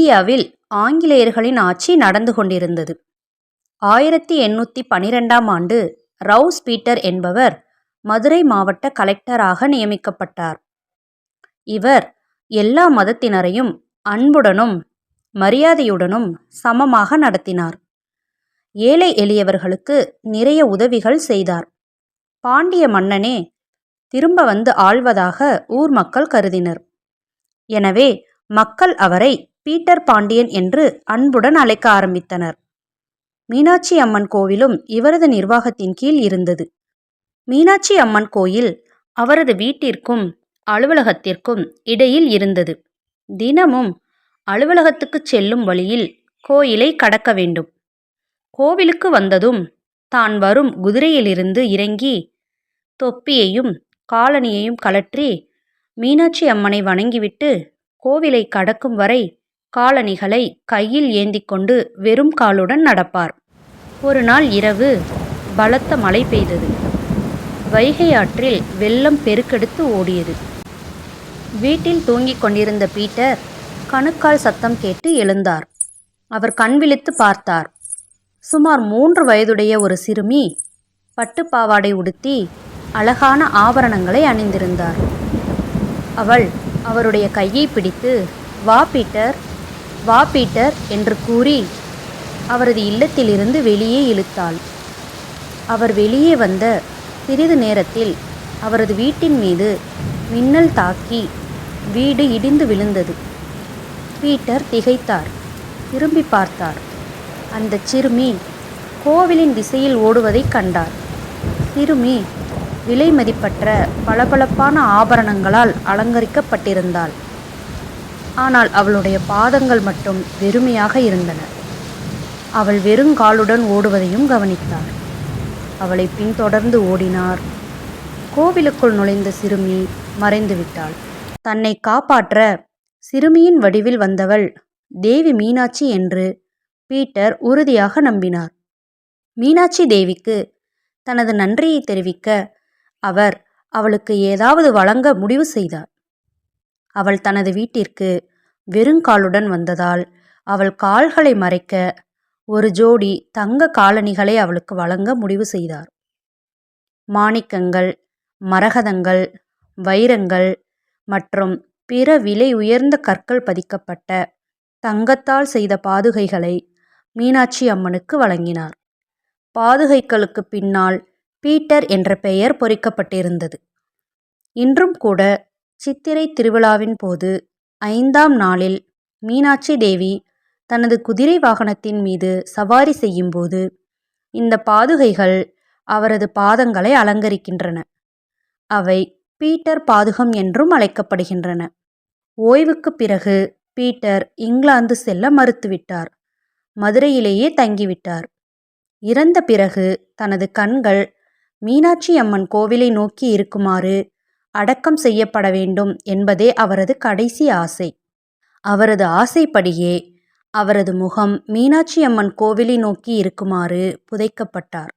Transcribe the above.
இந்தியாவில் ஆங்கிலேயர்களின் ஆட்சி நடந்து கொண்டிருந்தது. 1812ஆம் ஆண்டு ரவுஸ் பீட்டர் என்பவர் மதுரை மாவட்ட கலெக்டராக நியமிக்கப்பட்டார். இவர் எல்லா மதத்தினரையும் அன்புடனும் மரியாதையுடனும் சமமாக நடத்தினார். ஏழை எளியவர்களுக்கு நிறைய உதவிகள் செய்தார். பாண்டிய மன்னனே திரும்ப வந்து ஆள்வதாக ஊர் மக்கள் கருதினர். எனவே மக்கள் அவரை பீட்டர் பாண்டியன் என்று அன்புடன் அழைக்க ஆரம்பித்தனர். மீனாட்சி அம்மன் கோவிலும் இவரது நிர்வாகத்தின் கீழ் இருந்தது. மீனாட்சி அம்மன் கோயில் அவரது வீட்டிற்கும் அலுவலகத்திற்கும் இடையில் இருந்தது. தினமும் அலுவலகத்துக்கு செல்லும் வழியில் கோயிலை கடக்க வேண்டும். கோவிலுக்கு வந்ததும் தான் வரும் குதிரையிலிருந்து இறங்கி தொப்பியையும் காலணியையும் கழற்றி மீனாட்சி அம்மனை வணங்கிவிட்டு கோவிலை கடக்கும் வரை காலணிகளை கையில் ஏந்தி கொண்டு வெறும் காலுடன் நடப்பார். ஒரு நாள் இரவு பலத்த மழை பெய்தது. வைகை ஆற்றில் வெள்ளம் பெருக்கெடுத்து ஓடியது. வீட்டில் தூங்கிக் கொண்டிருந்த பீட்டர் கணுக்கால் சத்தம் கேட்டு எழுந்தார். அவர் கண் விழித்து பார்த்தார். சுமார் 3 வயதுடைய ஒரு சிறுமி பட்டுப்பாவாடை உடுத்தி அழகான ஆபரணங்களை அணிந்திருந்தார். அவள் அவருடைய கையை பிடித்து வா பீட்டர், வா பீட்டர் என்று கூறி அவரது இல்லத்திலிருந்து வெளியே இழுத்தாள். அவர் வெளியே வந்த சிறிது நேரத்தில் அவரது வீட்டின் மீது மின்னல் தாக்கி வீடு இடிந்து விழுந்தது. பீட்டர் திகைத்தார். திரும்பி பார்த்தார். அந்த சிறுமி கோவிலின் திசையில் ஓடுவதை கண்டார். சிறுமி விலை மதிப்பற்ற பளபளப்பான ஆபரணங்களால் அலங்கரிக்கப்பட்டிருந்தாள். ஆனால் அவளுடைய பாதங்கள் மட்டும் வெறுமையாக இருந்தன. அவள் வெறுங்காலுடன் ஓடுவதையும் கவனித்தார். அவளை பின்தொடர்ந்து ஓடினார். கோவிலுக்குள் நுழைந்த சிறுமி மறைந்துவிட்டாள். தன்னை காப்பாற்ற சிறுமியின் வடிவில் வந்தவள் தேவி மீனாட்சி என்று பீட்டர் உறுதியாக நம்பினார். மீனாட்சி தேவிக்கு தனது நன்றியை தெரிவிக்க அவர் அவளுக்கு ஏதாவது வழங்க முடிவு செய்தார். அவள் தனது வீட்டிற்கு வெறுங்காலுடன் வந்ததால் அவள் கால்களை மறைக்க ஒரு ஜோடி தங்க காலணிகளை அவளுக்கு வழங்க முடிவு செய்தார். மாணிக்கங்கள், மரகதங்கள், வைரங்கள் மற்றும் பிற விலை உயர்ந்த கற்கள் பதிக்கப்பட்ட தங்கத்தால் செய்த பாதுகைகளை மீனாட்சி அம்மனுக்கு வழங்கினார். பாதுகைகளுக்கு பின்னால் பீட்டர் என்ற பெயர் பொறிக்கப்பட்டிருந்தது. இன்றும் கூட சித்திரை திருவிழாவின் போது 5ஆம் நாளில் மீனாட்சி தேவி தனது குதிரை வாகனத்தின் மீது சவாரி செய்யும்போது இந்த பாதுகைகள் அவரது பாதங்களை அலங்கரிக்கின்றன. அவை பீட்டர் பாதுகம் என்றும் அழைக்கப்படுகின்றன. ஓய்வுக்கு பிறகு பீட்டர் இங்கிலாந்து செல்ல மறுத்துவிட்டார். மதுரையிலேயே தங்கிவிட்டார். இறந்த பிறகு தனது கண்கள் மீனாட்சி அம்மன் கோவிலை நோக்கி இருக்குமாறு அடக்கம் செய்யப்பட வேண்டும் என்பதே அவரது கடைசி ஆசை. அவரது ஆசைப்படியே அவரது முகம் மீனாட்சி அம்மன் கோவிலை நோக்கி இருக்குமாறு புதைக்கப்பட்டார்.